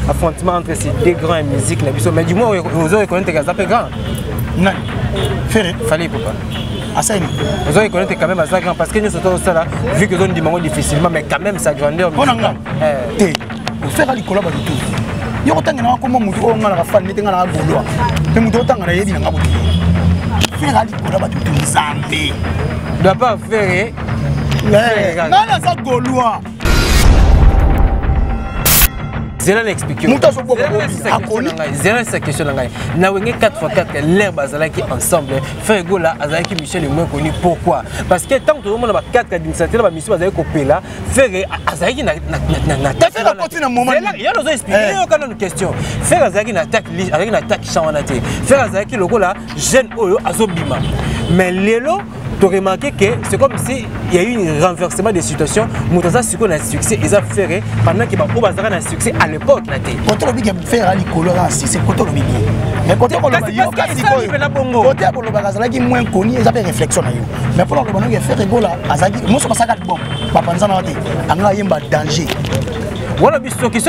affrontement entre ces deux grands et musique mais du moins vous avez reconnaître que ça fait grand non Ferré fallait pas Assani vous avez reconnaître quand même ça grand parce que nous sommes ça là vu que zone du mango difficilement mais quand même sa grandeur on nga té faire ali collab du tout yo tangana ko mo mutu o ngala fan ni tengana golwa pe mutu tangana yebi nga butu faire ali collab du tout zambe doit pas faire non ça golwa Zélan explique. Zélan sa question là. Na wenge 4x4 l'herbe azalaki ensemble. Frère Gola azalaki Michel est moins connu pourquoi? Parce que tant que tout le monde a 4 administrateurs ba mission azalaki kopela, frère azalaki na faire continuer un moment. Il y a nous expliquer quand une question. Frère azalaki na attaque avec na attaque chawanate. Frère azalaki lokola jeune oyo azobima. Mais lelo tu as remarqué que c'est comme si il y a eu un renversement des situations. Moutaza Suko a succès, ils ont fait pendant qu'il y a un succès à l'époque. Quand on a fait un colorant, c'est quand on a mais quand on a fait un moins connu, ils ont fait réflexion. Mais pour le moment, il y a fait rigola. Moi, je pense que bon, papa, nous avons un danger. Voilà, ce qui est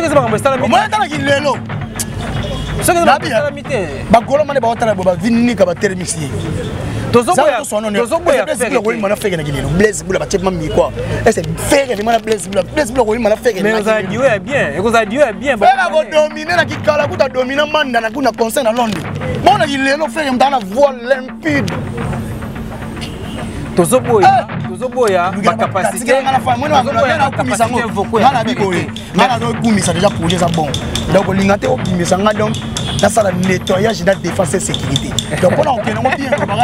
moi, je Tozoboya ba capacité déjà projet ça bon donc l'ingate au bimisanga donc dans ça la nettoyage de défense et sécurité donc on a bien préparé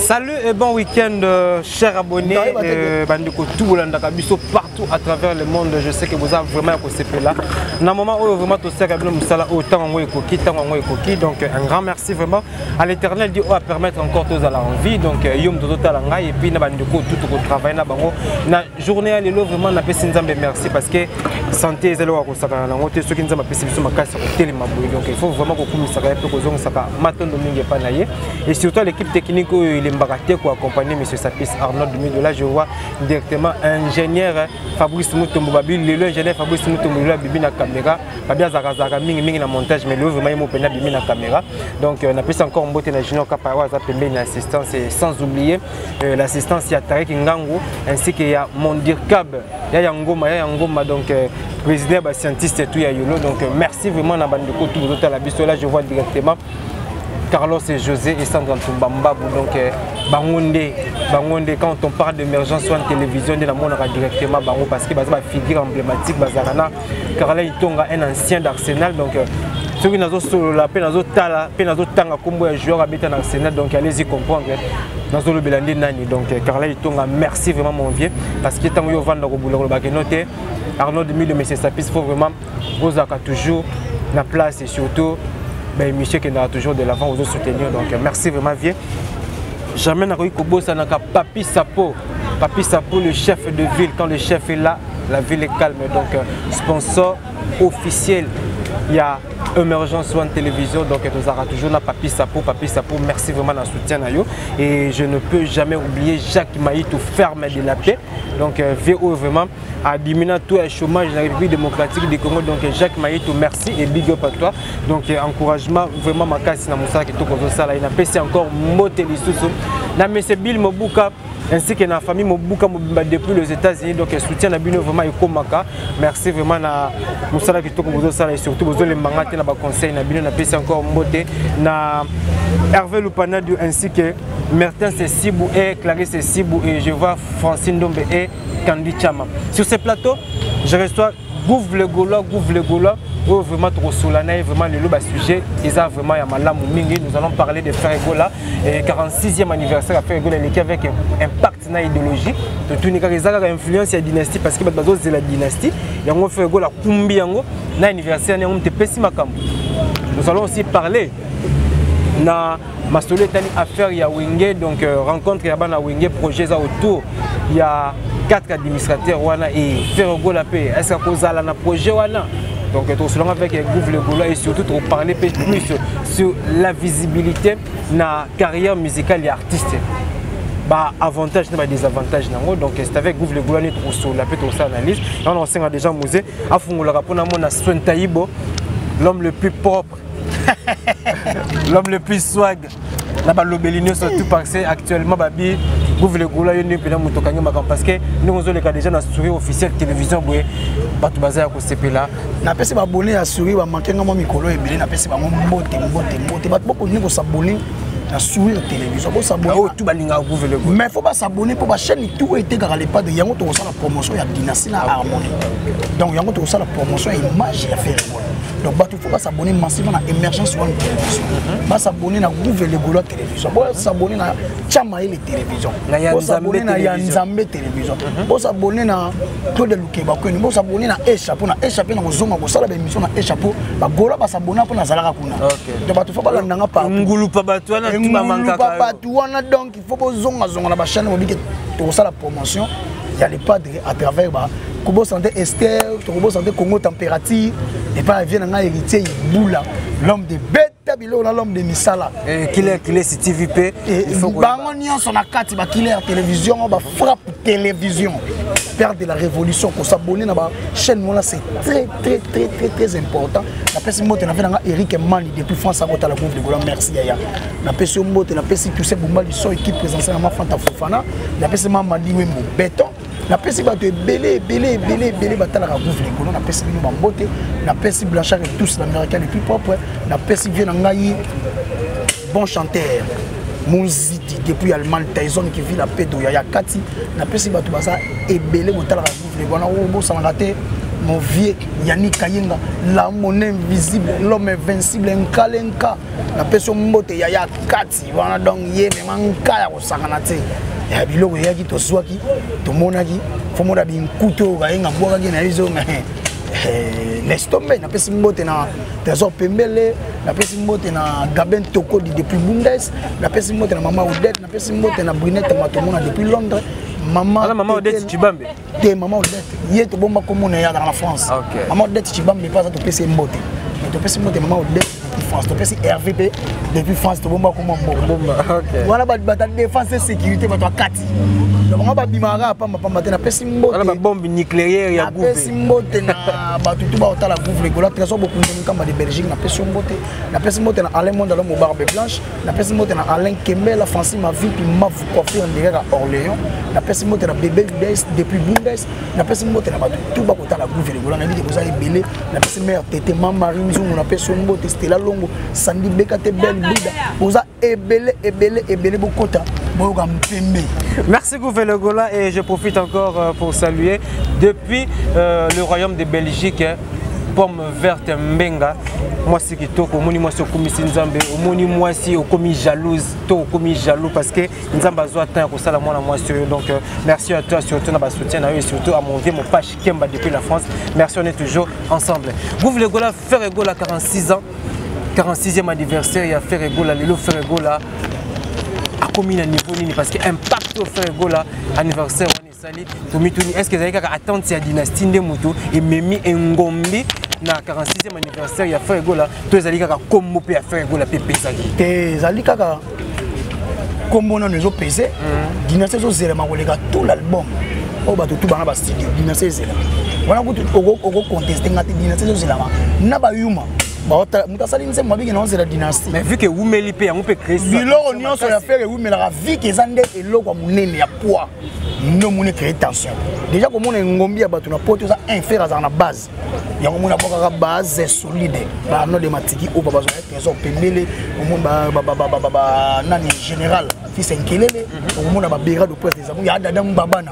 Salut et bon week-end, chers abonnés, partout à travers le monde. Je sais que vous avez vraiment apprécié là. Normalement, vraiment tout ça, donc un grand merci vraiment à l'Éternel Dieu à permettre encore tous à la vie. Donc yom tout et puis tout travail na journée à l'élo vraiment na merci parce que santé est là ceux qui nous ont apprécié sur ma casse donc il faut vraiment et surtout l'équipe technique il est baraté pour accompagner M. Sapis Arnaud de là je vois directement ingénieur Fabrice Moutombo Babil le ingénieur Fabrice Moutombo là bibi na caméra babia zakazaka mingi na montage mais le vraiment mo pena bibi na caméra donc on a plus encore mbote na junior kapawa za pembe na assistance et sans oublier l'assistance ya Tarek Ngango ainsi que ya Mondirkab ya Yangoma donc président ba scientiste et tout ya yolo donc merci vraiment na bandeko tout autres la biso là je vois directement Carlos et José et Sandra Tumbambabou donc Bangonde quand on parle d'émergence sur la télévision de la monde directement Bango parce que c'est une figure emblématique Bazarana Carla Itonga un ancien d'Arsenal donc ceux qui n'ont sur la peine tanga combo un joueur habitant dans Arsenal donc allez-y comprendre dans le Belandi Nani donc Carla Itonga merci vraiment mon vieux parce que tant que vous vendez au boulot le noté Arnaud de M. Sapis faut vraiment vous toujours la place et surtout ben, Michel qui est toujours de l'avant aux soutenir donc merci vraiment vieux. Jamais n'a Kobo Sanaka Papi Sapo le chef de ville quand le chef est là la ville est calme donc sponsor officiel il y a Émergence One Télévision donc nous aura toujours la Papi Sapo merci vraiment dans soutien à yo et je ne peux jamais oublier Jacques Maïtou ferme de la paix donc VO vraiment à diminuer tout le chômage dans la République démocratique du Congo donc Jacques Maïtou merci et big up à toi donc encouragement vraiment ma casse na Moussa qui tout comme ça là il a passé encore moté les sous na M. Bill Mobuka ainsi que na famille Mobuka depuis les États-Unis. Donc soutien na bino vraiment ekomaka. Merci vraiment na musala kitoko bozo sala et surtout bozo le mangate na ba conseil na bino na pesi encore mbote na Hervé Lupanadu ainsi que Martin Sessibou et Clarisse Sessibou et je vois Francine Dombe et Candy Chama. Sur ce plateau, je reçois Gouv le Gaulois, où vraiment trop solennel, vraiment le sujet, ils ont vraiment Yamala Mingi. Nous allons parler de Frère Egola et 46e anniversaire à Frère Egola avec impact dans l'idéologie. De tout cas, ils ont influence la dynastie parce que c'est la dynastie. Et on fait Egola Kumbi Yango, dans l'anniversaire, on te pessi makam. Nous allons aussi parler na Masolo Tani affaire ya Wenge, donc rencontre ya bana Wenge, projet autour. Il y a 4 administrateurs wana et Frère Egola P. Est-ce que vous avez un projet wana? Donc, nous allons avec Gouv le Gaulois et surtout parler plus sur la visibilité de la carrière musicale et artistique. Bah, avantages et désavantages. Donc, c'est avec Gouv le Gaulois que nous avons analyse. On a déjà musée. L'homme le plus propre, l'homme le plus swag. L'obéligne surtout parce que actuellement, Gouv le Gaulois parce que nous avons déjà une souris officielle de télévision. Bato bazaya ko sepela na pesi ba abonné à souris ba manquer ngamo mikolo ebele na pesi ba mbote bato boko ni ko s'abonner na souris télévision ko s'abonner oh tout balinga Gouv le Gaulois mais faut pas s'abonner pour ba chaîne tout était car les pas de yango to la promotion ya dynastie na harmonie donc yango to la promotion image ya faire donc bato faut pas s'abonner massivement à émergence sur une télévision ba s'abonner na Gouv le Gaulois télévision ba s'abonner na Chama ile télévision ba s'abonner na Yanzambe télévision ba s'abonner na Claude Lukeba ko ni ba s'abonner na échappé na kozonga ko sala ba émission na échappé ba gola ba s'abonner pour na zalaka kuna donc bato faut pas landanga pa ngulu pa bato wana tuma mankaka bato wana donc il faut bozonga zonga na ba chaîne mobile to sala promotion il y a les padres à travers ba Kobo Santé Esther, Kobo Santé Congo Température et pas vient na héritier Boula l'homme de bête l'homme de Misala killer c'est TVP il faut que son akati ba killer télévision ba frappe télévision père de la révolution pour s'abonner na ba chaîne là c'est très important la personne mote na fait na Eric Mani depuis France à la Gouv le Gaulois merci yaya la personne mote la personne tout c'est Bumba du son équipe présentée na Fanta Fofana la personne Mamadi Wembo béton la personne va te belé batala la Gouv le Gaulois la personne nous bambote la personne Blanchard et tous l'américain le plus propre la personne vient ngai bon chanteur Mouziti depuis Allemagne Tyson qui vit la paix de Yaya Kati la personne va te baza et belé batala la Gouv le Gaulois on bosse en raté mon vieux Yannick Kayenga la monnaie invisible l'homme invincible Nkalenka la personne mbote Yaya Kati voilà donc yé mais nkaya ko sakanate ya biloko yaki to swaki to monaki fomoda binkuto kayenga boka ki na izo laisse tomber na pesi mbote na Trésor Pembele na pesi mbote na Gaben Tokodi depuis Bundes na pesi mbote na Mama Odette na pesi mbote na Brunette Matomona depuis Londres Maman Odette Chibambe te Maman Odette yé to bomba komona ya dans la France Maman Odette Chibambe pas to pesi mbote to pesi mbote Maman Odette depuis France to pesi RVP depuis France to bomba komona bomba voilà ba défense et sécurité ba to Kati on va bimara pamba na pesi mbote la bombe nucléaire ya Gouv pesi mbote na batutu ba otala Gouv le Gaulois Trésor beaucoup de kamba de Belgique na pesi mbote na Alain Mondalo mo barbe blanche na pesi mbote na Alain Kembe la Francine ma vie puis ma coiffure en direct à Orléans na pesi mbote na bébé Ludes depuis Bundes na pesi mbote na batutu ba otala Gouv le Gaulois na bi ko za ebele na pesi mère Tété Mama Rinzungu na pesi mbote Stella Longo Sandy Bekate Belle Bida oza ebele bokota boyoka mpembe. Merci Gouv le Gaulois et je profite encore pour saluer depuis le royaume de Belgique pomme verte Mbenga moi c'est qui toko moni moi c'est comme Nzambe moni moi si au commis jalouse to commis jaloux parce que Nzambe a besoin temps ko sala moi donc merci à toi surtout na ba soutien et surtout à mon vieux mon page Kemba depuis la France merci on est toujours ensemble Gouv le Gaulois Frère Egola 46 ans 46e anniversaire il y a Frère Egola le Frère Egola a commis un niveau nini parce que impact au Frère Egola anniversaire on est sali tomituni est-ce que vous avez attendre cette dynastie de Mutu et Memi Ngombi na 46e anniversaire il y a Frère Egola to ezali kaka kombo pe ya Frère Egola pe pesaki te ezali kaka kombo na nezo pese dynastie zo zela makoleka tout l'album o ba tout bana ba studio dynastie zela wana ko contester ngati dynastie zo zela na ba yuma mutasali nze mabiki na onze la dynastie. Mais vu que Oumeli pe on peut créer ça. Biloko nyonso ya faire Oumeli la vie que zande eloko munene ya poids. No mune créer tension. Déjà comme on est ngombi ya batu na poto ça un fer à na base. Ya ko muna boka base solide. Ba no de matiki o baba zo trésor pendele o mon ba nani général fils enkelele o mona ba bera de presse des amours ya dada mbabana.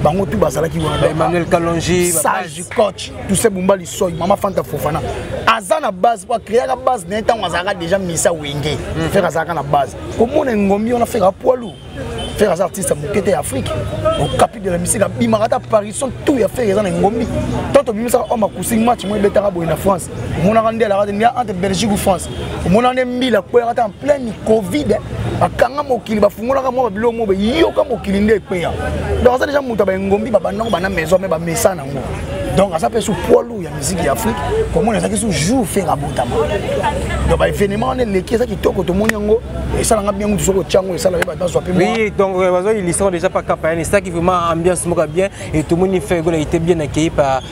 Bango tout bazala ki wana Emmanuel Kalonji, Sage coach tout ce bumba li soy mama Fanta Fofana. Azana base pour créer la base d'un temps on déjà mis ça wenge. Faire ça na base. Comme on est ngombi on a fait un poids lourd. Faire des artistes à Afrique au capital de la musique bimarata apparition tout y a fait les ngombi tant au bimisa on ma cousin match moi betara boy na France mon a rendu à la radio entre Belgique ou France mon a mis la en plein Covid akanga mokili bafungola ka mo bilo mo be yo ka mokili nde pe donc ça déjà muta ba ngombi ba non ba na maison mais ba mesa na ngo donc ça peut sous poids lourd ya musique d'Afrique comment on a ça sous jour faire abotama donc ba événement on est l'équipe ça qui toko to monyango et ça nga bien mutu soko tchango et ça la ba dans soit oui donc ils sont déjà pas capables c'est ça qui vraiment ambiance moka bien et tout le monde fait il était bien accueilli par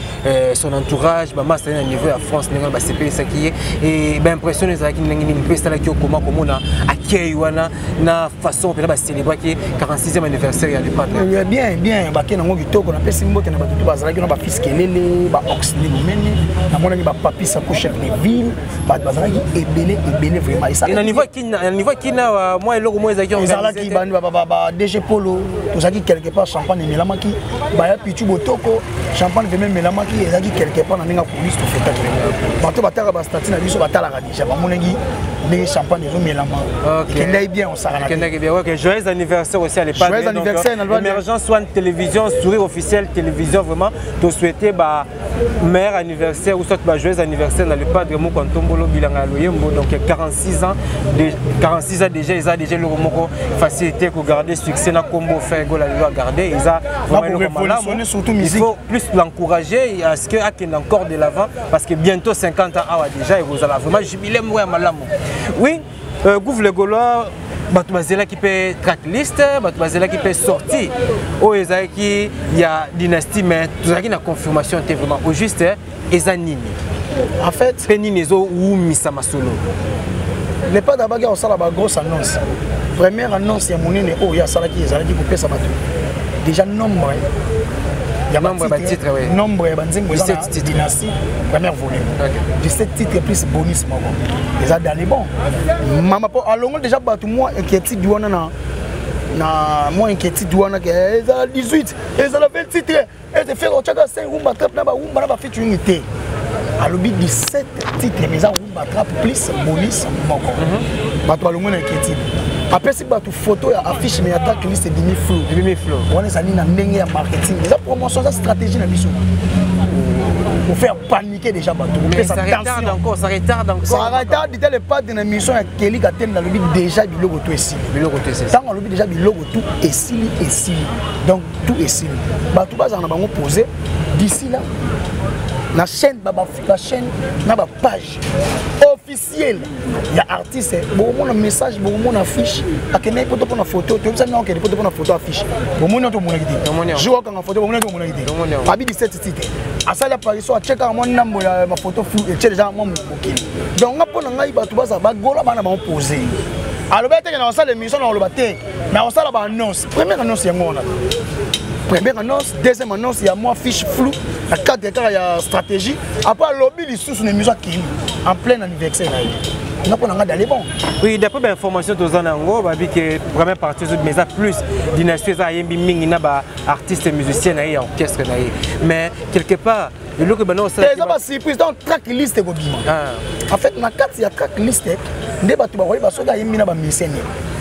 son entourage ba master à niveau à France n'est pas CP ça qui est et ben impressionné ça qui n'engini peut ça là qui comment on a accueilli wana na façon peut célébrer qui 46e anniversaire ya du padre bien ba kenango kitoko na pesi mbote na ba tutu bazala ki na ba fils kelele ba oxley mumene na mona ni ba papi sa ko chef de ville ba bazala ki ebele vraiment ça et na niveau qui na moi eloko moi ezaki on bazala ki ba DG Polo tout ça qui quelque part champagne melamaki ba ya pichu botoko champagne de même melamaki ezaki quelque part na ninga police to feta bato bataka ba statut na biso batala ka déjà ba monengi les champagne de melama kendai bien on s'arrête kendai bien OK joyeux anniversaire aussi à l'époque joyeux anniversaire na l'émergence soit télévision sourire officiel télévision vraiment to souhaiter ba meilleur anniversaire ou soit ba joyeux anniversaire dans le padre Moko Ntombolo Bilanga Loyembo donc 46 ans déjà ils a déjà le moko facilité pour garder succès na combo faire goal à garder ils a vraiment surtout musique il faut plus l'encourager à ce que qu'il encore de l'avant parce que bientôt 50 ans déjà et vous allez vraiment jubilé moi malamu oui Gouv le Gaulois bato bazela qui peut tracklist bato bazela qui peut sortir au ezaki il y a dynastie mais tout ça qui na confirmation était vraiment au juste ezanini en fait penini zo ou misa masolo les pas d'abord on sala ba grosse annonce première annonce ya monene oh ya sala qui ezala qui couper ça bato déjà nombre il y a nombre de titres oui nombre de 17 titres dynastie première volume 17 titres plus bonus moko déjà dans les bons mama po alongo déjà bato moi inquiétude douana na moi inquiétude douana que ça 18 et ça 20 titres et de faire chaka 5 rumba trap na ba featuring été alobi 17 titres mais ça rumba trap plus bonus moko bato alongo na inquiétude après si bato photo ya affiche mais attaque liste demi flow on est allé na ndenge ya marketing déjà promotion ça stratégie na biso pour faire paniquer déjà bato mais ça retarde encore ça retarde dès le pas de l'émission ya Kelly Gaten na lobi déjà biloko tout ici tant on lobi déjà biloko tout ici donc tout ici bato bazana bango poser d'ici là la chaîne na ba page officielle il y a artiste bon mon message bon mon affiche akene poto pour na photo tu sais non que poto pour na photo affiche bon mon to mon idée jour quand na photo bon mon to mon idée abi 17 titres à ça l'apparition à checker mon number ya ma photo flou et déjà moi bokili donc nga pona ngai bato baza ba gola bana ba poser alors bête na ça l'émission na lo baté mais on ça la ba annonce première annonce ya ngona première annonce deuxième annonce il y a moi fiche flou la carte de carrière il y a stratégie après lobby les sous une musique qui en plein anniversaire on a pas d'aller bon oui d'après l'information de Zanango bah que première partie de mais plus dynastie ça yembi mingi na ba artiste musicien na orchestre na mais quelque part le que bano ça c'est pas surprise dans track list ko bima en fait na carte il y a track list nde bato ba wali ba soda yembi na ba musicien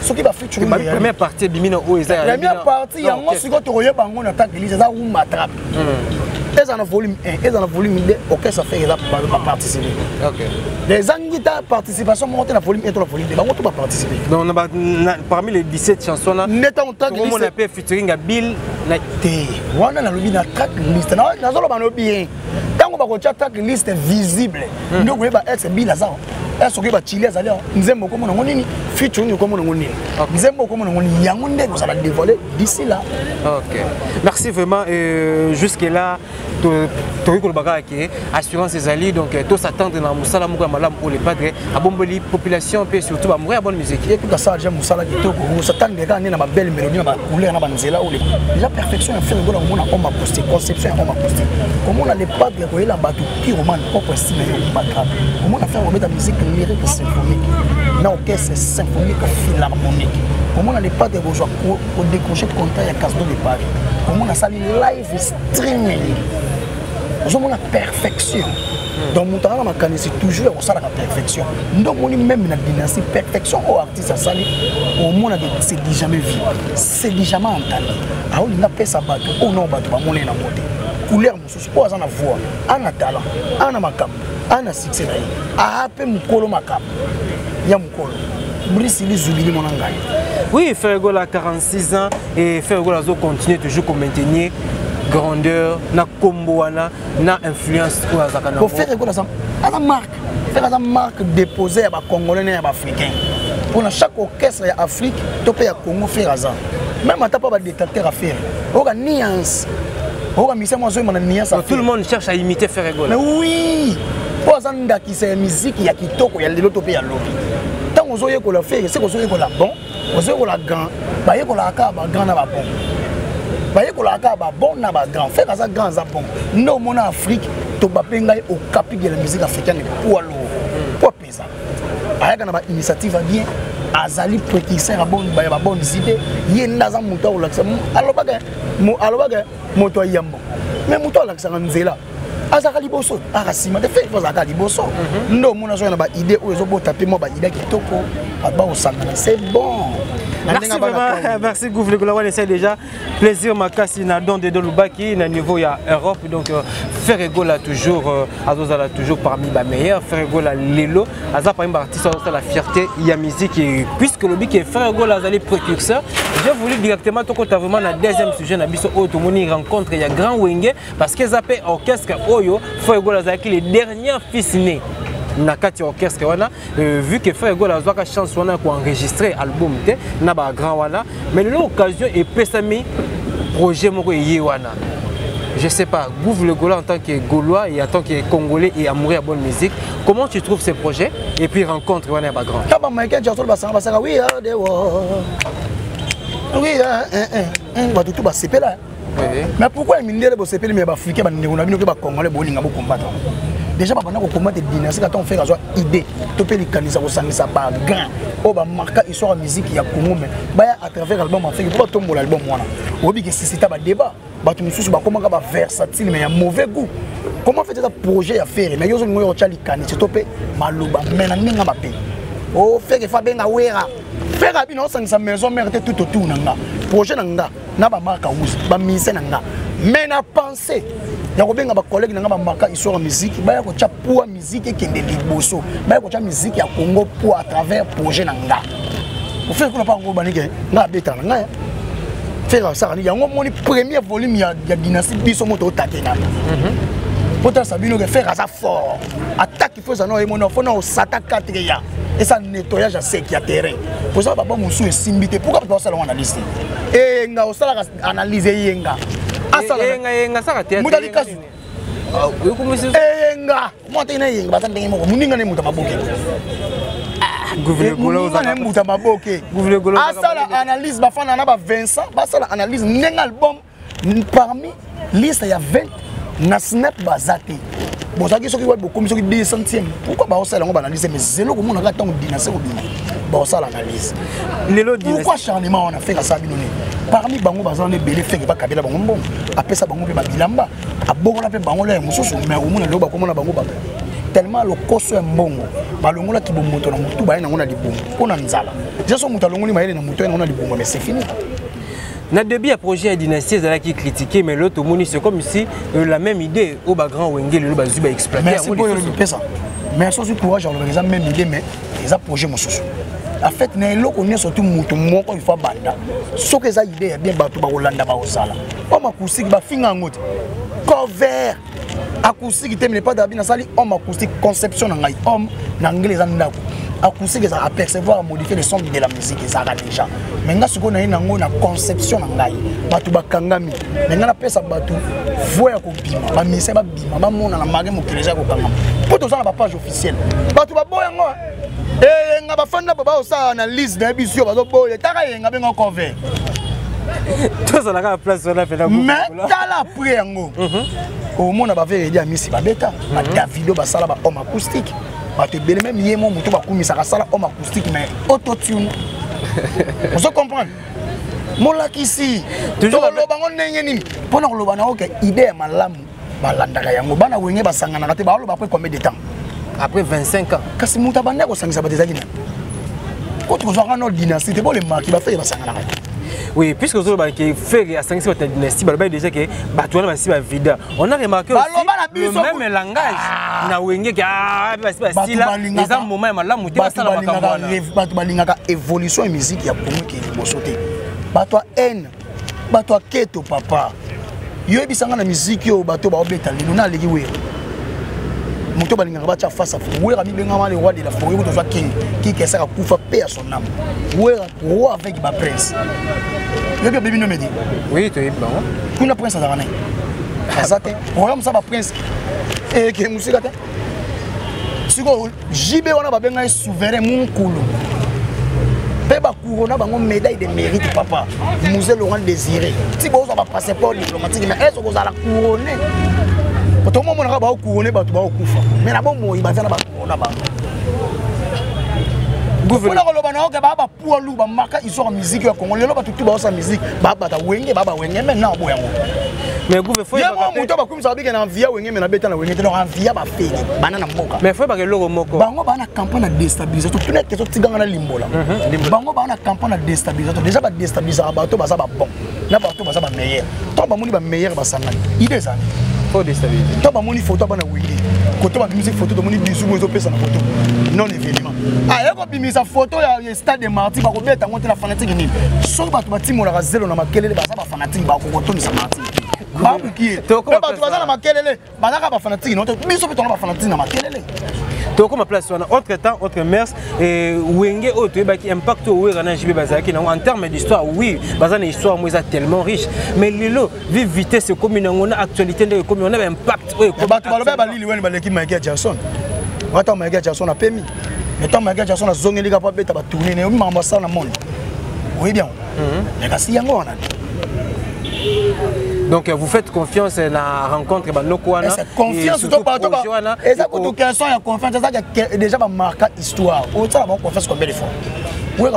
soki ba featuring la première partie bimina o eza la première partie ya ngo siko to koyeba ngo na track list ça ou matrap ils en volume 1 ils en volume 2 OK ça fait pas participer OK les angita participation monter la volume 1 to la volume 2 ba to pas participer donc parmi les 17 chansons là neta on track list on a fait featuring à Bill na té wana na lobi na track list na zo lo ba no bien tango ba ko track list visible ndo ko ba ex Bill azao est-ce que Chili azali nzembo comme on nini featuring comme on nini nzembo comme on nini yango ndeko ça va dévoiler d'ici là. OK. Merci vraiment jusque là Tori Kolbaka qui assurance ezali donc tout s'attendre na musala moko malam pour les padres a bomboli population et surtout ba mourir bonne musique. Et tout ça déjà musala kitoko s'attendre ga na ba belle mélodie na ba couleur na ba nzela ou déjà perfection en fait ngona mona on m'a posté conception on m'a posté comment on a les padres ko ela ba tout pyromane propre style ba grave comment on a fait remettre la musique lyrique symphonique na orchestre symphonique philharmonique comment on a les padres ko jouer au décrocher contrat ya Casino de Paris comment on a ça live streaming on a perfection donc mon travail c'est toujours ça la perfection donc on même la dynastie perfection au artiste ça au monde c'est déjà jamais vu c'est déjà jamais entendu ah on a fait ça bateau oh non bateau on est dans monter couleur mususu po azana voix ana talent ana makap ana succès na ye a pe mukolo makap ya mukolo Brice il zubili mon ngai. Oui, Ferrego a 46 ans et Ferrego a continué toujours comme maintenir grandeur na komboana na influence pour azaka na. Pour Ferrego la ana marque, faire une marque déposée à ba congolais et à ba africain. Pour chaque orchestre ya Afrique, to pe ya Congo faire ça. Même ata pas ba détecteur à faire. Oka nuance. Oka mise moi zo na nuance. Tout le monde cherche à imiter Ferrego. Mais oui. Pour azanda qui c'est musique ya kitoko ya lelo to pe ya lobi. Tant on zoye ko la faire, c'est ko zoye ko la bon, on zoye ko la grand, ba ye ko la ka ba grand na ba bon. Ba ye ko la ka ba bon na ba grand, faire ça grand ça bon. Non mon Afrique to ba penga au capi de la musique africaine pour alors. Pour pesa. Aya kana ba initiative bien, azali précurseur ba bonne idée, yenda za muto o laksa. Alobaga moto yambo. Mais moto laksa nzela. Azaka liboso akasima de fait faut azaka liboso ndo mona zo na ba idée o ezobo taper mo ba idée kitoko ba osanga c'est bon. Merci Gouvle Golawan essaie déjà plaisir makasi na don de Lubaki na niveau ya Europe donc Ferrego là toujours azozala toujours parmi les meilleurs Ferrego là lelo aza parmi artiste ça la fierté ya musique et puisque le biki Ferrego là azali précurseur j'ai voulu directement to kota vraiment na deuxième sujet na biso o to moni rencontre ya Grand Wenge parce que zappé orchestre oyo Ferrego là azaki les derniers fils nés na kati orchestre wana vu que Ferrego la zwaka chance wana ko enregistrer album te na ba grand wana mais l'occasion est pesami projet moko yé wana je sais pas Gouvle le Gola en tant que Gaulois et en tant que Congolais et amoureux à bonne musique comment tu trouves ces projets et puis rencontre wana ba grand taba maïka jato ba sanga oui de oui ba tout ba sepela mais pourquoi mindele bo sepela mais ba africain ba ndeko na bino ke ba Congolais bo linga bo combattre. Déjà, on a combattre des dynasties quand on fait une idée. Tu peux les canaliser au sang, ça part grand. On va marquer histoire de musique il y a Congo mais à travers l'album en fait il faut tomber l'album voilà. On dit que si c'est un débat, bah tu me suis comment va versatile mais il y a mauvais goût. Comment faire un projet à faire mais yo zo chali canaliser tu peux maluba mais na ninga ba pe. Oh faire que fa benga wera. Faire à bino sang sa maison mère tout autour nanga. Projet nanga na ba marque ous ba mise nanga. Mais na penser il y a des collègues qui ont marqué l'histoire de la musique, il y a des musique qui est liboso, il y a des musique qui Congo pour à travers le projet Nanga. Vous faites quoi pas en Congo, faire ça, il y a un premier volume, il y a dynastie Biso Moto Tatena. Pourtant, ça veut faire ça fort. Attaque, il faut ça, il faut s'attaquer et ça nettoyage à sec, il y a terrain. Pour ça, papa, mon sou est simbité. Pourquoi tu dois analyser? Et on va analyser Yenga. Yenga ça a Moudali Kazu. Yenga. Moi, tu es Yenga. Tu es Yenga. Tu es Yenga. Analyse, Vincent, analyse un album parmi liste il y a 20 na snap bazate. Bon ça qui sont beaucoup qui 2 centièmes. Pourquoi ba ça on analyse mais zéro comme on a tant dynastie au bima. Bon ça l'analyse. Pourquoi charnement on a fait ça binone. Parmi bango bazane belé fait pas kabila bango bon. Après ça bango ba bilamba. A bongo la pe bango la mususu mais au monde loba comme on a bango ba. Tellement le koso est mbongo balongola ki bomoto na mutu ba na ngona libongo pona nzala jeso mutu alongoli maele na mutu na ngona libongo mais c'est fini na début à projet dynastie qui critiqué mais l'autre moni c'est comme si la même idée au ba grand wenge le ba zuba exploiter merci pour le pesa mais so courage on les a même idée mais les a projet mosusu en fait na eloko ni surtout mutu moko il faut banda so que ça idée bien bato ba olanda ba osala o makusiki ba finga ngote cover acoustique te mais pas d'habit na sali homme acoustique conception na ngai homme na anglais za ndako acoustique ça apercevoir modifier le son de la musique ça déjà mais nga siko na nango na conception na ngai batu bakangami mais nga na pesa batu voya ko bima ba mise ba bima ba mona na mage mo keleza ko kangama poto za na page officielle batu ba boya ngo nga ba fanda ba osa na liste na biso ba zo boya taka yenga benga cover tout ça la place on a fait la mais tala après yango au monde ba vérité ya misi ba beta ba Davido ba sala ba homme acoustique ba te bele même yemo muto ba kumisa ka sala homme acoustique mais autotune vous comprenez mon lakisi toujours lo bango ndenge nini pona ko lo bana oke idée malamu ba landaka yango bana wenge ba sangana ka te ba lo ba après combien de temps après 25 ans kasi muta banda ko sangisa ba dezaki na ko to zo ngano dynastie te bo le marki ba fe ba sangana ka. Oui, puisque vous avez fait à 5 votre dynastie, déjà que Batouana va si vida. On a remarqué aussi le même langage. Na wenge ki si là les hommes moment malamu te basala makamwana. Batu balingaka évolution et musique ya pour qui bosoté. Batu haine, batu keto papa. Yo ebisanga na musique yo batu ba obeta lino na leki we. Muto balingaka bacha face à face. Wera mi benga le roi de la forêt ko to soit king qui kesa ka kufa paix à son âme. Wera roi avec ba prince. Yo bien bébé no me dit. Oui, tu es bon. Kuna prince à Zarana. Azate. Royaume ça ba prince. Et que musika te. Siko jibe wana ba benga souverain munkulu. Pe ba couronne bango médaille de mérite papa. Musée Laurent Désiré. Si bozo ba passeport diplomatique mais est-ce que ça la couronner? Tout le monde a couronné, mais la bombe, il va faire la couronne. Gouvernement le baba pour loup marquer ils sont musique au Congo, le baba tout ba musique, baba wenge maintenant boyango. Mais gouvernement faut pas comme ça bien en via wenge mais na beta na wenge te en via ba fini banana mboka. Mais faut pas que logo moko. Bango ba na campagne de déstabilisation, tout net que so tiganga na limbola. Bango ba na campagne de déstabilisation, déjà ba déstabiliser bato ba ça ba bon. Na bato ba ça ba meilleur. Toi ba moni ba meilleur ba sangana. Idée ça. Faut déstabiliser. Toi ba moni photo ba na wenge. Côté ba musique photo to moni bisou mo zo pesa na photo. Non événement. Ah yako bimisa photo ya stade de Marty ba ko beta ngote la fanatique ni. So ba to ba timo na zelo na makelele ba ça ba fanatique ba ko to ni sa Marty. Ba buki. To ko ba to ba na makelele ba na ka ba fanatique no to biso pe to na ba fanatique na makelele. To ko ma place wana autre temps autre mers et wenge autre ba qui impact au wera jibe bazaki en termes d'histoire oui bazana histoire moi ça tellement riche mais lelo vive vitesse comme on a actualité de comme on a impact oui ba to ba lili wen ba l'équipe Michael Jackson. Wata Michael Jackson a permis. Mais tant Michael Jackson a zongeli ka pa beta ba tourner ne mama ça na monde. Oui bien. Mais kasi yango wana. Donc vous faites confiance à la rencontre Banokwana. Confiance surtout pas toi. Et ça pour question il y a confiance ça déjà va marquer histoire. On ça va confiance combien de fois. Oui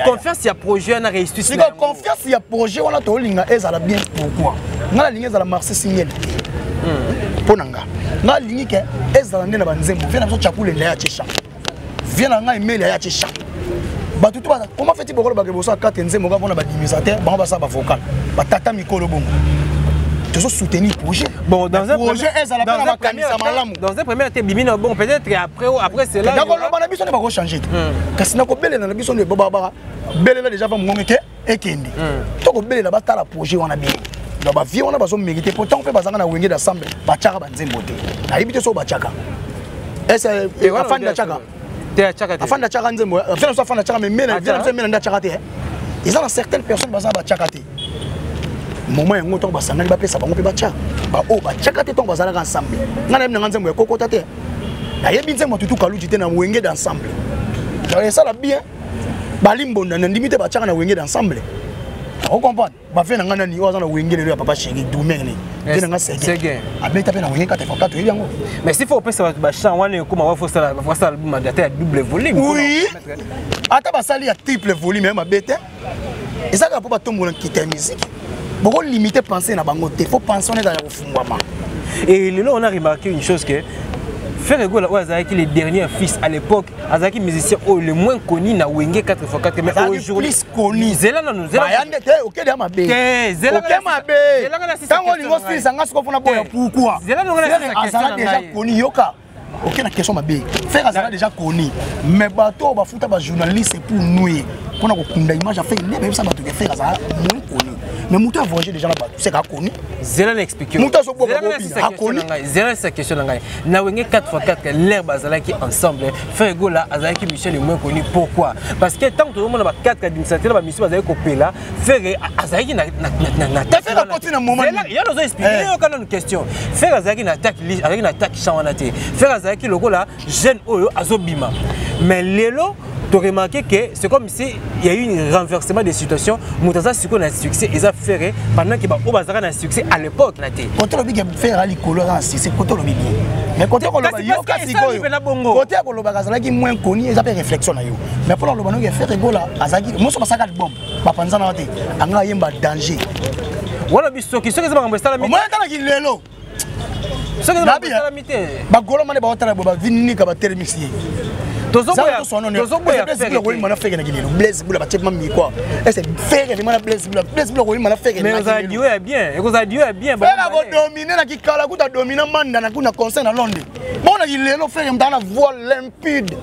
confiance il y a projet na réussite. Si confiance il y a projet on a to linga ezala bien pourquoi. Ngala linga ezala marché signal. Ponanga. Ngala lingi ke ezala ndena banzembo. Viens na so chakule la ya chisha. Viens na nga email ya chisha. Batutu ba comment fait-il pour ba bossa 4 nzembo ga pona ba administrateur ba ça ba vocal. Ba tata mikolo bongo. Toujours soutenir projet. Bon dans un projet ezala pas na kanisa malamu. Dans un premier temps bimina bon peut-être après c'est là. D'accord on ba na biso ne ba ko changer. Kasi na ko belela na biso ne baba belela déjà va ngomeke ekende. To ko belela ba tala projet wana bien. Donc ba vie on a besoin de mériter pourtant on peut bazanga na wenge d'assemblée ba tchaka ba nzembo te. Na yibite so ba tchaka. Est-ce afan da tchaka. Afan da tchaka nzembo. Afan so afan da tchaka mais mena da tchaka te. Ils ont certaines personnes bazanga ba tchaka te. Moment yango to ba sangani ba pesa bango pe ba tchaka. Ba o ba tchaka te to bazanga ensemble. Ngana mena nzembo ya kokota te. Na yebi nzembo tutu kaluji te na wenge d'ensemble. Donc ça la bien. Ba limbonda na ndimite ba tchaka na wenge d'ensemble. Vous comprenez? Ba fait ngana ni oza na wengele le papa chéri dumene. Vena nga sege. Abeta pe na wenge 4x4 yango. Mais s'il faut penser ba chant wana comme va faut ça album daté à double volume. Oui. Ata ba sali à triple volume même abeta. Et ça ka pour ba tombola quitter musique. Beaucoup limiter penser na bango te. Faut penser on est dans le fungwama. Et là on a remarqué une chose que Frère Ego Azaki les derniers fils à l'époque, Azaki musicien le moins connu na Wenge 4x4 mais aujourd'hui plus connu. Zela non Zela. OK de mabe. Zela mabe. Quand on lingo fils anga siko fona boya pourquoi? Zela non Azala déjà connu yoka. OK na question mabe. Frère Azala déjà connu. Mais bato ba futa ba journaliste pour nous. pour qu'on a image à faire mais ça va te faire ça moins connu mais mutu a voyagé déjà là-bas c'est qu'a connu Zélan explique mutu a so bobo a connu Zélan sa question là na wenge 4x4 l'air bazala qui ensemble frère Gola azaki Michel est moins connu pourquoi parce que tant tout le monde a 4 administrateurs ba mission bazali kopela frère azaki na faire continuer un moment il y a nous expliquer quand une question frère azaki na attaque avec une attaque chanwanate frère azaki logo là jeune oyo azobima mais lelo tu as remarqué que c'est comme si il y a eu un renversement des situations. Moutaza Siko a succès, ils ont fait pendant que Obazara a succès à l'époque. Quand on a fait à l'école, c'est quand on a mais quand on a fait côté on a fait moins connu, ils ont fait réflexion. Mais pour le moment, il a fait rigola. Azaki, moi je pense que bombe. Papa Nzana a été, on a eu un danger. Voilà, bisous qui sont les gens qui sont moi je suis là. Ce que vous avez dit, bah Golomane ba otala ba vinni ka ba termisier. Tozoboya mana feke na gilelo blaze bula ba chepma mi quoi. Est-ce feke ni mana blaze bula ko mana feke mais vous avez dit bien, et vous avez dit bien. Feke ko dominer na kikala kuta dominer manda na kuna concert na Londres. Bon na gilelo feke mtana voix limpide.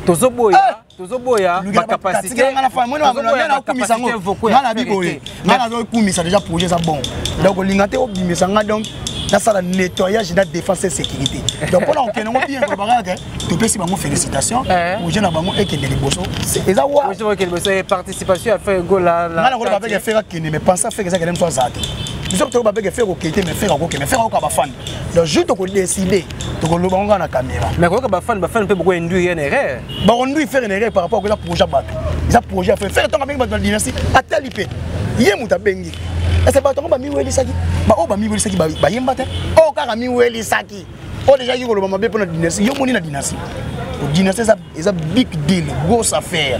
Tozoboya ba capacité na fa mwana na kumisa ngo na biboye na zo kumisa déjà projet ça bon donc lingate obimisa nga donc na sala nettoyage na défense et sécurité donc on a kenongo bien ko bagaka to pesi bango félicitations au jeune bango et kende liboso c'est ça wa je vois que c'est participation à faire gola na ko ba faire faire kende mais penser faire que ça que soit ça nous sommes pas faire okete mais faire okete mais faire ko ba fan donc juste ko décider to ko lo bango na caméra mais ko ba fan peut beaucoup induire une erreur ba on doit faire une erreur par rapport au projet bateau ça projet faire tant avec la dynastie à talipé yemuta bengi est-ce que ba mi weli saki ba o ba mi weli saki ba yemba te o kaka mi weli saki o déjà yi ko lo mabe pour la dynastie yo moni na dynastie o dynastie ça est big deal grosse affaire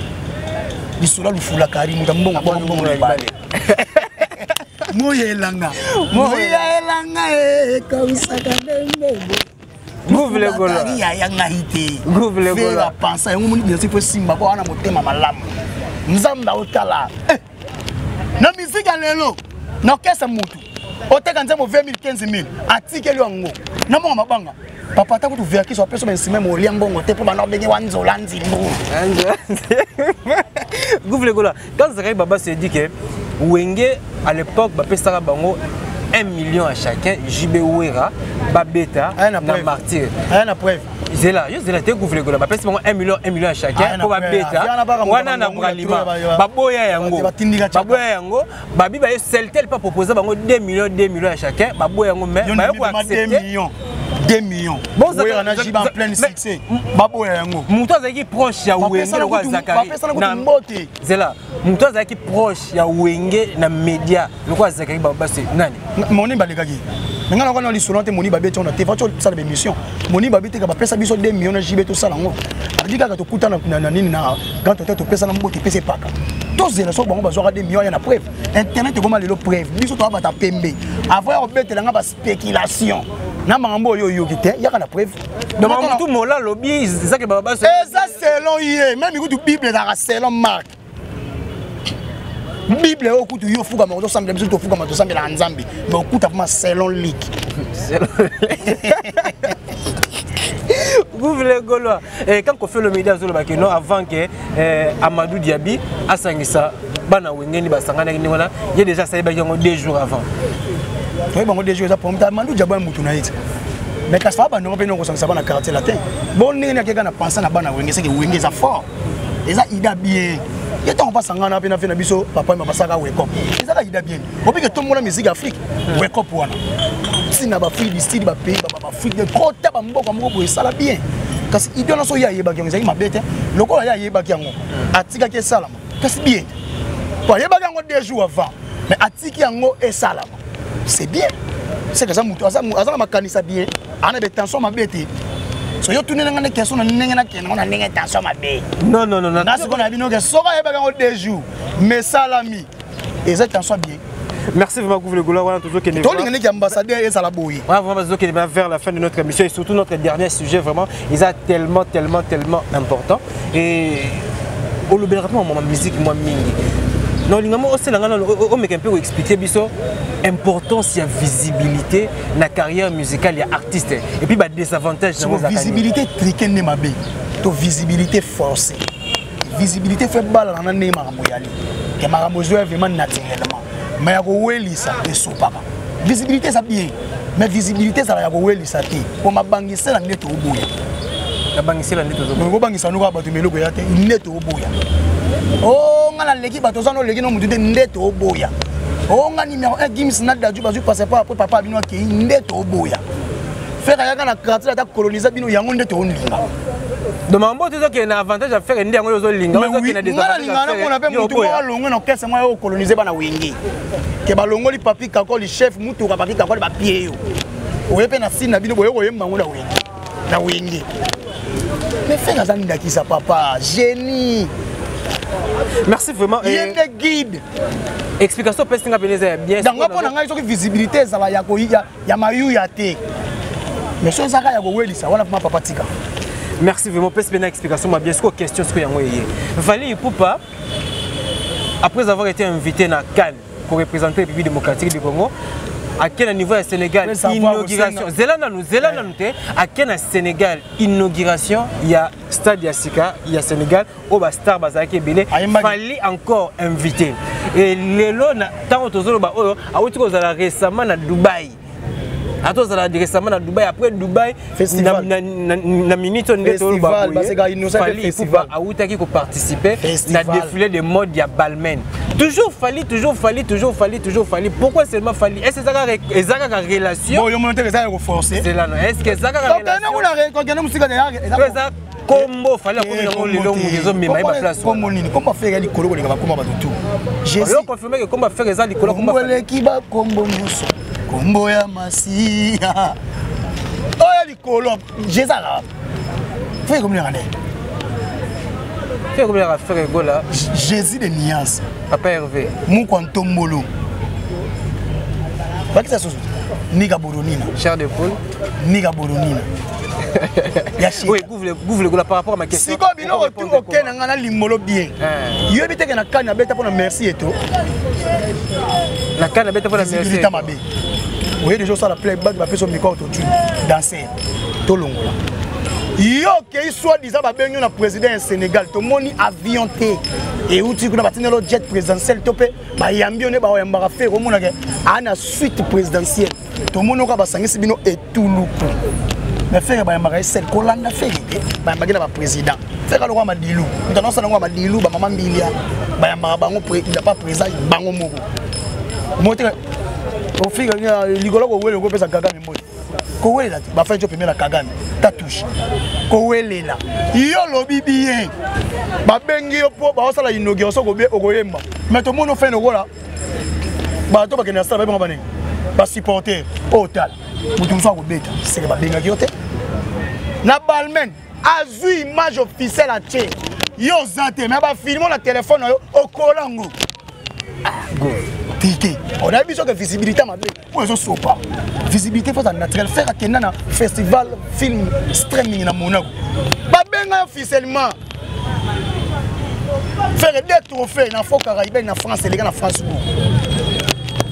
bisula lu fula kari muta mbongo la bale moye langa e kausaka bembe Gouvle gola ya ngahite Gouvle gola pensa yo moni dynastie faut simba ko ana motema malamu nzamba otala na musique lelo na kesa mutu oteka nzemo 20000 atikeli wango na mo mabanga papa ta kutu verki so peso bensime mo liambongo te po bana bengi wanzola nzimbu Gouvle gola quand Zakaï Baba s'est dit que Wenge à l'époque ba pesaka bango 1 million à chacun JB Ouera Babeta na martyr na preuve zela te Gouvle gola ba pesa bango 1 million à chacun ko Babeta wana na bralima baboya yango babi ba seltel pas proposer bango 2 millions à chacun baboya yango mais ba ko accepter 2 millions. Bon, ça a en plein succès. Baboya yango. Muto azaki proche ya Wenge kwa Zakari. Zela, muto azaki proche ya Wenge na media. Kwa Zakari Baba c'est nani? Moni balikaki. Ngana kwa li solante moni babeti on a te voiture ça de mission. Moni babeti ka ba pesa biso 2 millions na jibe to sala ngo. Adika ka to kuta na nini na quand to pesa na mbote pesa paka. Tous les gens bango bazwa 2 millions ya na preuve. Internet ko malelo preuve. Biso to ba ta pembe. Avoir obetela nga ba spéculation. Na mambo yo kité ya kana preuve donc tout mola lobby ça que Baba ça selon yé même écoute Bible dans selon Marc Bible au kutu yo fuka ma to sambe biso to fuka ma to sambe la nzambi mais au kutu vraiment selon leak vous voulez Gaulois et quand on fait le média zolo bakeno avant que Amadou Diaby asangisa bana wengeni basangana ni wana il y a déjà ça ba yango 2 jours avant. Oui, bon, déjà, ça pour moi, Mandou Diaby Moutunaït. Mais quand ça va, nous avons pensé ça dans le quartier latin. Bon, nous avons quelqu'un pensé à Bana Wenge, c'est que Wenge est fort. Et ça, il a bien. Il y a tant pas sangana, on a fait un biseau, papa m'a passé à wake up. Et ça, il a bien. On peut que tout le monde a musique Afrique. Wake up, one. Si n'a pas fait du style, bah pays, bah Afrique de trop, t'as pas m'bon comme vous, ça l'a bien. Parce qu'il doit nous y aller, bah qui m'a bête. Le corps y aller, bah qui a mon. Atika qui est salam. C'est bien. Toi, y a bah qui a 2 jours avant. Mais Atika yango est salam. C'est bien. C'est que ça m'a canisa bien. On a des tensions ma bête. So yo tourner dans les questions on a une tension ma bête. Non. Là ce qu'on a dit non que ça va y 2 jours. Mais ça l'ami. Et ça tension bien. Merci vraiment Gouvle Gola, on a toujours que les ambassadeurs et ça la bouille. On va vraiment vers la fin de notre émission et surtout notre dernier sujet vraiment, ils sont tellement important et au libératement moment musique moi mingi. Non, on m'a un peu expliqué l'importance de la visibilité dans la carrière musicale et artiste. Et puis, le désavantage de la visibilité triquée n'est pas bien. La visibilité forcée. visibilité fait balle dans un marambo yali que marambo joue vraiment naturellement mais ya ko welisa et sopaka visibilité ça bien mais visibilité ça ya ko welisa te pour mabangisa na neto oboya la bangisa la neto oboya ko bangisa no ka bato meloko ya te neto oboya oh ngala leki bato zano leki no mutu te neto oboya oh nga numéro 1 Gims na daju bazu passer pas après papa bino ki neto oboya faire ya kana quartier ta coloniser bino yango neto onlinga. De mambo tu sais qu'il y a un avantage à faire, il y a des avantages à faire. On appelle mutu ko longo na kese moi coloniser bana wingi. Ke ba longo li papi kako li chef mutu ka papi kako ba pied yo. Oyepe na sina bino boyo yemba ngona wingi. Na wingi. Mais faire ça ndaki sa papa, génie. Merci vraiment. Il est des guides. Explication pestinga beneza bien. Dans rapport na ngai so visibilité za la ya ko ya mayu ya te. Mais so za ka ya ko welisa wana kuma papa tika. Merci vraiment pour cette explication. Bien sûr, question ce que Valérie Poupa, après avoir été invité à Cannes pour représenter la République démocratique du Congo, à quel niveau au Sénégal inauguration à quel Sénégal inauguration il y a stade Yassika, il y a Sénégal au Star Bazaki Belé, fallait encore inviter. Et les lots tant que récemment à Dubaï. Attends, ça a récemment à Dubaï. Après Dubaï, festival. Na minute on est au festival. Parce qu'il y a un festival. À Outaki pour participer à défilé de mode ya Balmain. Toujours fallu. Pourquoi seulement fallu? Est-ce que ça a une relation? Bon, il y a un que ça a forcé. C'est là, non. Est-ce que ça a une relation? Combo fallait qu'on les longs ils ont mis ma place. Comment faire les colos les comment va tout. J'ai confirmé que comment faire les colos comment faire qui va combo muso. Combo ya masia. Oh ya les colos, j'ai ça là. Fais comme les années. Fais comme les affaires gola. Jésus de Nias. Papa Hervé. Mon quantombolo. Pas que ça soit. Niga boronina. Cher de poule. Niga boronina. Oui, gouvre le par rapport à ma question. Si quoi bino retour au Ken ngana limolo bien. Yo bité que na kana beta pour merci et tout. La kana beta pour la merci. Vous voyez déjà ça la playback va faire son micro autour danser. To longola. Yo que soit disant ba benyo na président du Sénégal to moni avion té et outi kuna batine lo jet présidentiel topé ba yambi on ba yamba ka faire au mona ke ana suite présidentielle. To mono ka ba sangisi bino etuluku. Mais faire ba yamba ka sel kolanda faire ba yamba na ba président. Faire le roi Madilu. Nous annonce le roi Madilu ba maman Bilia. Ba yamba bango il pas président bango moko. Motre au fil ligolo ko wele ko pesa Kagame mbote. Ko wele la ba fa jo premier la Kagame. Ta touche. Ko wele la. Yo lobi bien. Ba bengi yo po ba osala inauguration ko be okoyemba. Mais tout monde fait no gola. Ba to ba kena sala ba ngabane. Ba supporter total. Mutu mso ko beta. C'est ba benga ki yote. Na Balmain azu image officielle à Tché. Yo zate mais ba filmer la téléphone yo okolango. Go. Tiki. On a vu que visibilité m'a dit. Pour les autres pas. Visibilité faut naturel faire que nana festival film streaming na Monaco. Ba benga officiellement. Faire des trophées na Faux Caraïbes na France les gars na France.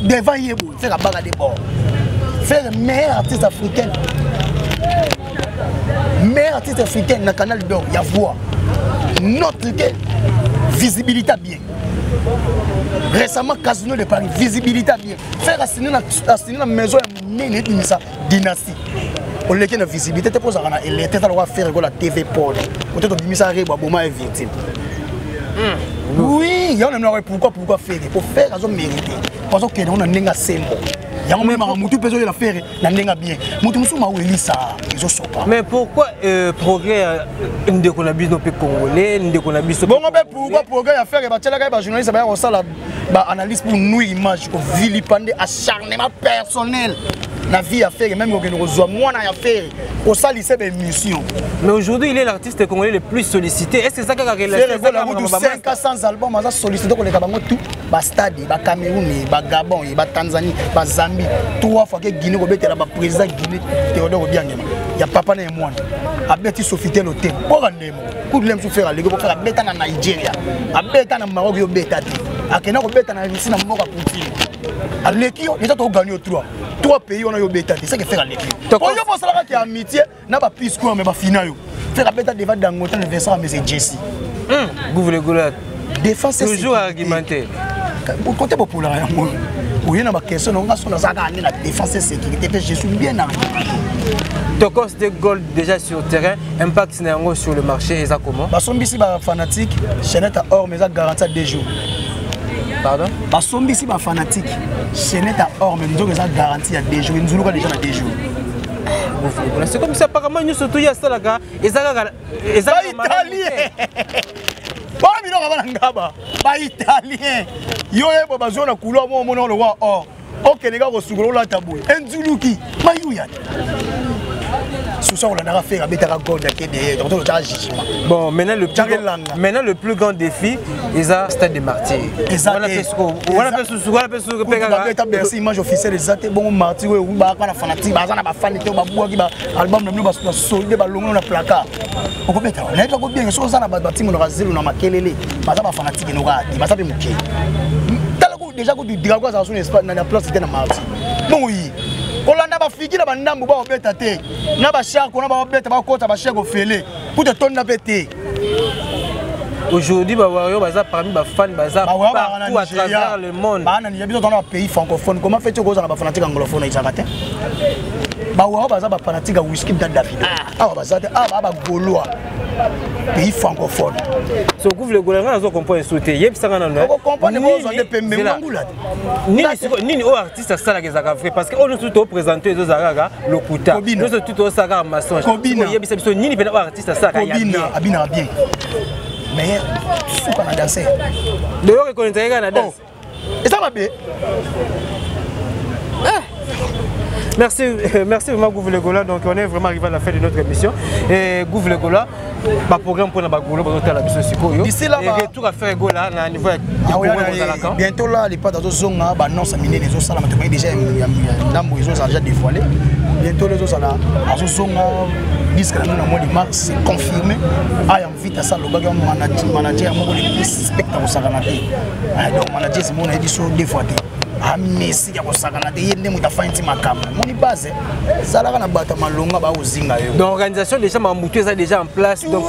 Devant Yebo, faire la bagarre des bords. Faire meilleur artiste africain. Meilleur artiste africain na Canal d'Or, il y a voix. Notre visibilité bien. Récemment, Casino de Paris, visibilité bien. Faire assigner la maison de ça, dynastie. On l'a dit, la visibilité, c'est pour ça qu'il était à faire la TV Paul. On peut dire que ça arrive à Boma et victime. Oui, il y a un pourquoi faire. Pour faire, ils ont mérité. Parce que on a un symbole. Il y a même un moutou besoin de la faire, n'a bien. Moutou m'a oublié ça, ils ont pas. Mais pourquoi progrès de Konabis non plus congolais, de Konabis bon, pourquoi progrès à faire et bah tiens là journaliste bah on ça la analyse pour nous image pour vilipender acharnement personnel. La vie à faire même que nous reçoit moi à faire au salissé des missions. Mais aujourd'hui il est l'artiste congolais le plus sollicité. Est-ce que ça a relation 500 albums à sollicité pour les Cameroun tout ba stade ba Cameroun ba Gabon ba Tanzanie ba Zambie 3 fois que Guinée ko betela ba président Guinée Théodore Obiangema. Il y a papa na moi. Abeti Sofitel Hotel. Pour ndemo. Pour l'aime se faire aller pour faire beta na Nigeria. Abeta na Maroc yo beta. Akena ko beta na Russie na mboka Poutine. Aleki déjà to gagner 3 pays on a yo beta. C'est ce que faire Aleki. Quand yo pense là que amitié na ba pisco mais ba final yo. Faire beta devant Dangote le Vincent mais c'est Jesse. Gouvre Gola. Défense toujours argumenté. Côté populaire, oui, il y a des questions, on a la défense et sécurité, je suis bien argumenté. Tokos de gold déjà sur le terrain, impact sur le marché, et ça comment? Basombi si ba fanatique, Chenette à or, mais ça garantit à 2 jours. Pardon? Basombi si ba fanatique, Chenette à or, mais nous avons garanti à 2 jours. Nous avons déjà 2 jours. C'est comme ça, apparemment, nous sommes tous les Salaga, et ça italien. Pas mino ngaba, pas italien. Yo ebo bazona couleur mo mono le wa or. OK les gars, ko la tabou. Enzuluki, mayuya. Bon, maintenant le plus grand défi, c'est le stade des martyrs. Merci, image officielle des athées. Bon, martyrs, oui, bah, quand la fanatique, bah, on a fan qui album de nous, bah, solide, bah, l'on a placard. On peut mettre, on a pas bien, chose ça, bah, bâtiment, on a zéro, on a maquillé, bah, ça va fanatique, on a dit, bah, ça peut mouquer. Déjà, quand tu dis quoi, ça a son espace, dans la place, c'était un martyr. Bon, oui. On a pas fini, on a pas bêté. On a pas cher, on a pas bêté, on a pas cher au fêlé. Pour te tourner bêté. Aujourd'hui, parmi les fans, partout à travers le monde. Il y a besoin d'un pays francophone. Comment fais-tu que les fanatiques anglophones ils s'arrêtent? Les fanatiques à whisky d'Adavid. Gaulois. Pays francophone. Ce que le gouvernement a compris sauter. Il y a ça dans le. On comprend les mots de pembe mangulade. Ni aux artistes ça la gaza vrai parce que on nous tout présenter les araga le kuta. Nous sommes tout au saga maçon. Il y a bisa ni ni artiste ça ka ya bien. Abina bien. Mais faut qu'on a dansé. Le reconnaître qu'on a dansé. Et ça va bien. Merci vraiment Gouvre Gola. Donc on est vraiment arrivé à la fin de notre émission. Et Gouvre Gola, le programme pour la Bagolo, d'ici là, retour à faire Gola à niveau de bientôt là, les pas dans zone là, non ça mine les autres salles, mais déjà ils ont déjà dévoilé. Bientôt les autres salles, à zone disque là nous mois de mars c'est confirmé. Ah invite à ça le gars manager mon les spectacle ça ganaté. Donc manager c'est mon édition deux fois. Messi ya kosakana te yende muta fanti makambo moni base salaka na bata malonga ba ozinga yo donc organisation déjà mamutu eza déjà en place donc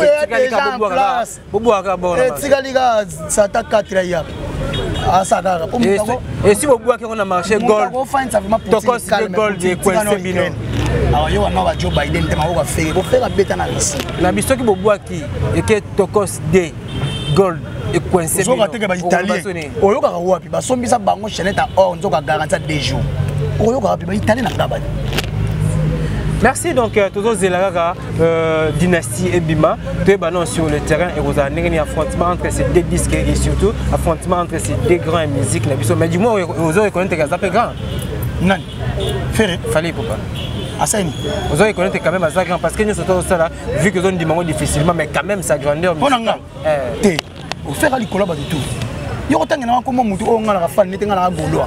tikalika sata 4 ya asaka pour et si vous boire qu'on a marché gold tokos de gold de Quincy Bino alors yo wana ba Joe Biden te mako faire ko faire beta na bisi na biso ki boboa ki et que tokos de gold et Quincy Bino italien oyoka wapi basombisa bango Chenette à or nzoka garantie 2 jours oyoka wapi ba italien na ngaba. Merci donc toujours Zelaraga dynastie et Bima de sur le terrain et vous avez un affrontement entre ces deux disques et surtout affrontement entre ces deux grands musiques mais du moins vous avez reconnu que ça fait grand. Non. Ferré. Fallait pas. Assani. Vous avez reconnu quand même à ça grand parce que nous sommes ça là vu que nous demandons difficilement mais quand même sa grandeur. On a té. Au faire à l'école de tout. Yo tangana ko mo mutu o ngala fa nete ngala golo.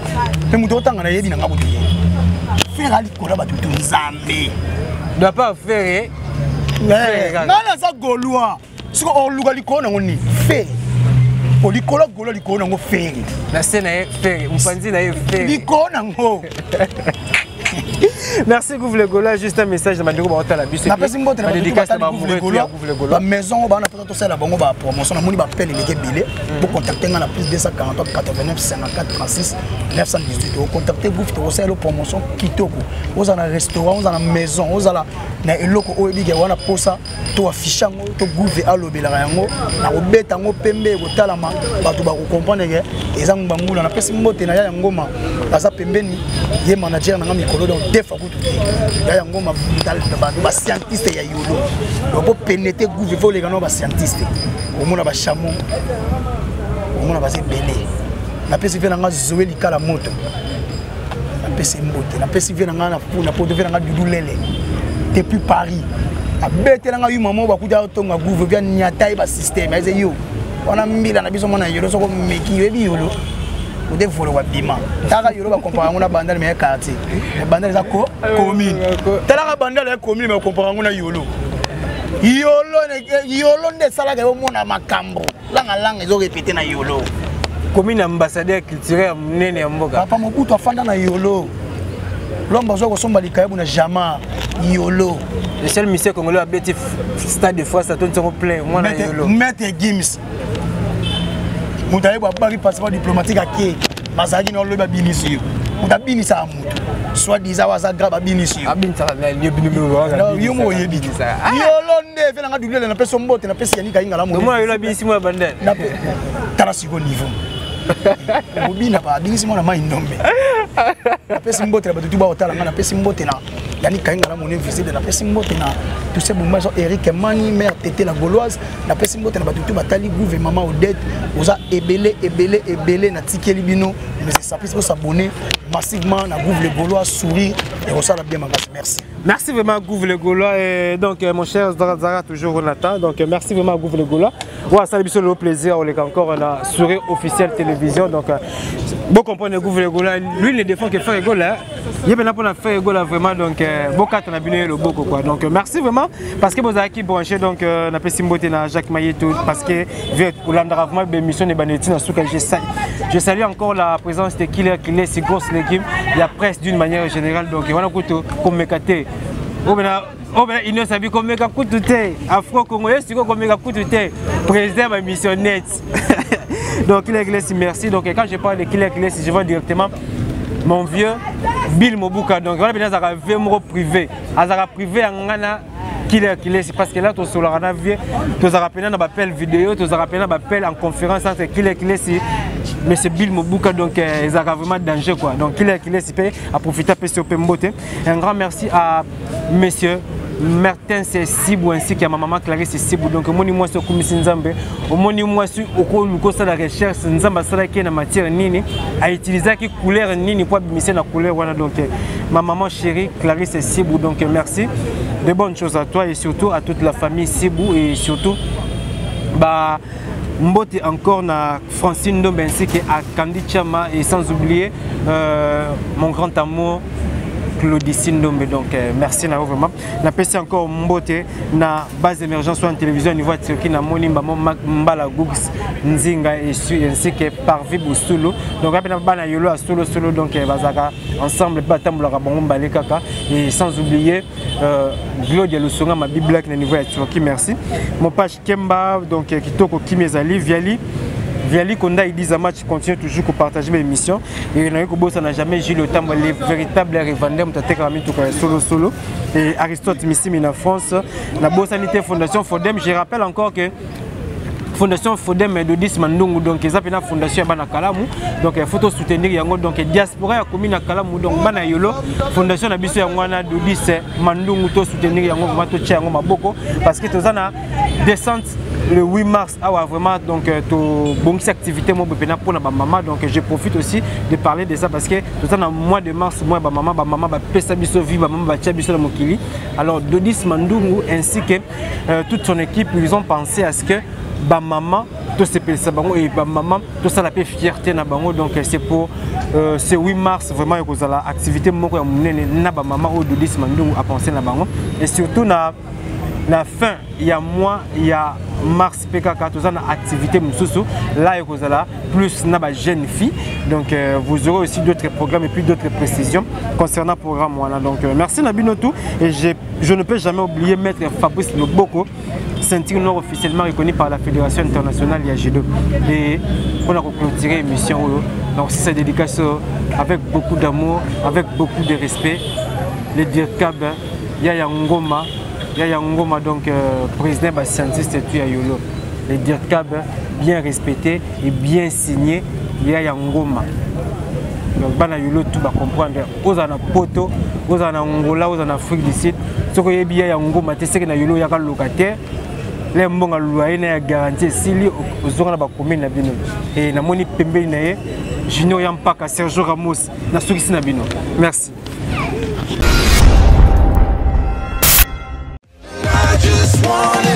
Mais mutu tangana yebi na ngabuti. Faire à l'école de tout Nzambe. Doit pas faire. Ngala za goloa. Siko o luga likona ngoni. Fait. O likola golo likona ngo faire. La scène est faire. Mpanzi na est faire. Likona ngo. Merci Gouvre Gola, juste un message de Mandiko Baota la bus. La maison on a tout ça la bango ba promotion na moni ba appel les billet pour contacter na plus 243 89 54 36 918 au contacter Gouvre to ça la promotion kitoko. Vous en a restaurant, vous en a maison, vous en a na eloko o ebi ke wana posa to afficher ngo to Gouvre alobela yango na obeta ngo pembe ko talama bato ba ko comprendre ke ezango bangula na pesi mbote na ya ngoma aza pembeni ye manager na ngami kolo donc defa kutu ya yango ma ba scientiste ya yolo donc pénétrer Gouvre faut les gars ba scientiste au mona ba chameau au mona ba zebele na pesi vena nga zoe likala moto na pesi mbote na pesi vena nga na puna poto vena nga dudulele depuis Paris a betela nga yu maman ba kuta tonga Gouvre via nyata ba système eze yo wana mbila na biso mona yolo soko meki yebi yolo ou des vols wa bima taka yolo ba comparer ngona bandal mais quartier bandal za ko commune tala bandal ya commune mais comparer ngona yolo yolo ne sala ke mona makambo langa ezo répéter na yolo commune ambassadeur culturel nene mboka papa mokutu afanda na yolo lomba zo ko somba likayebu na jama yolo le seul monsieur congolais a bêti stade de France, ça tourne sur plein. Moi, Maître Gims. Moutaye Babari passeport diplomatique à qui Mazagi non le babinisi. Moutabini ça amout. Soit disant Wazagra babinisi. Abin ça na lieu numéro. Non, yo mo yebi ça. Yo londe fait na double na pesa mbote na pesa yanika ingala mo. Moi yo la binisi moi bandel. Na tara sigo niveau. Mobina ba binisi mo na mai ndombe. Na pesa mbote na batutu ba otala na pesa mbote na yanika ingala mo ne visite na pesa mbote na tout ces moments Eric Mani mère tété la gauloise na pesa mbote na batutu batali gouvernement Odette oza ebele na tikeli bino mais ça puisse s'abonner massivement na Gouv le Gaulois sourire et ça la bien merci. Merci vraiment Gouv le Gaulois et donc mon cher Zara toujours Jonathan donc merci vraiment Gouv le Gaulois. Ouais, ça le plaisir on est encore on a sourire officiel télévision donc bon comprendre Gouv le Gaulois lui il défend que faire égol là. Il est pour faire égol là vraiment donc beaucoup on a bien le beaucoup quoi. Donc merci vraiment parce que vous avez qui branché donc na pesi mbote na Jacques Mayeto parce que pour l'endravement de mission de Banetti na souka je salue encore la présence de Killer si grosse l'équipe il y a presque d'une manière générale donc on a couteau comme mécaté il ne savait comme méca couteté afro congolais c'est comme méca couteté président ma mission net donc Killer merci donc quand je parle de Killer je vais directement mon vieux Bill Mobuka donc on a bien ça privé azara privé en Ghana Killer c'est parce que là tu sur la navire tu as rappelé dans appel vidéo tu as rappelé dans appel en conférence entre Killer mais c'est Bill Mobuka donc ils ont vraiment danger quoi donc Killer c'est fait à profiter de Pembote un grand merci à monsieur Martin Sibou ainsi qu'à ma maman Clarisse Sibou donc moni moi sur Kumisi Nzambe moni moi sur oko ça la recherche Nzamba sala qui na matière nini a utiliser qui couleur nini pour bimisser na couleur voilà donc ma maman chérie Clarisse Sibou donc merci de bonnes choses à toi et surtout à toute la famille Sibou et surtout bah Mbote encore na Francine Ndombe ainsi qu'à Candy Chama et sans oublier mon grand amour Claudicine Ndombe donc merci na vraiment na pesi encore Mbote na base émergence en télévision niveau Turquie na monimba mbala Googs Nzinga et ainsi que Parvi Boussoulou donc après na bana yolo à solo donc bazaka ensemble batambola bango mbale kaka et sans oublier Gloria Lusonga ma bible na niveau Turquie merci mon page Kemba donc kitoko Kimezali Viali Konda il dit à match continue toujours pour partager mes émissions et ça n'a jamais eu le temps les véritables revendeurs solo et Aristote Missimi en France la Bossanité Fondation Fodem je rappelle encore que Fondation Fodem de 10 Mandungu donc ils appellent la fondation bana Kalamu donc il faut soutenir yango donc diaspora ya commune Kalamu donc bana yolo fondation na biso yango na de 10 Mandungu to soutenir yango vraiment to tia yango maboko parce que tozana descente le 8 mars vraiment donc to bonne activité mo bepena pour na ba maman donc je profite aussi de parler de ça parce que tozana mois de mars moi ba maman ba pesa biso vie ba maman ba tia biso na mokili alors de 10 Mandungu ainsi que toute son équipe ils ont pensé à ce que ba maman to sepelisa bango et ba maman to ça la fierté na bango donc c'est pour ce 8 mars vraiment il y a la activité moko ya munene na ba maman au Dodis Mandungu a pensé na bango et surtout na la fin il y a mois il y a mars PKK tout ça na activité mususu là il y a plus na ba jeune fille donc vous aurez aussi d'autres programmes et puis d'autres précisions concernant le programme voilà donc merci Nabinotou et je ne peux jamais oublier maître Fabrice Loboko ceinture nord officiellement reconnue par la Fédération internationale Yajido et on a clôturé l'émission donc c'est sa dédicace avec beaucoup d'amour avec beaucoup de respect les DIRCAB Yaya Ngoma donc président de scientiste et Yolo les DIRCAB bien respecté et bien signé Yaya Ngoma donc bana Yolo tout va comprendre aux ana poto aux ana Angola aux ana Afrique du Sud ce que bien Yaya Ngoma tu sais que na Yolo yaka locataire les mbonga loyer na garantie sili ozonga na ba commune na bino et na moni pembeli na ye Junior Yampaka Sergio Ramos na sukisi na bino merci. I just want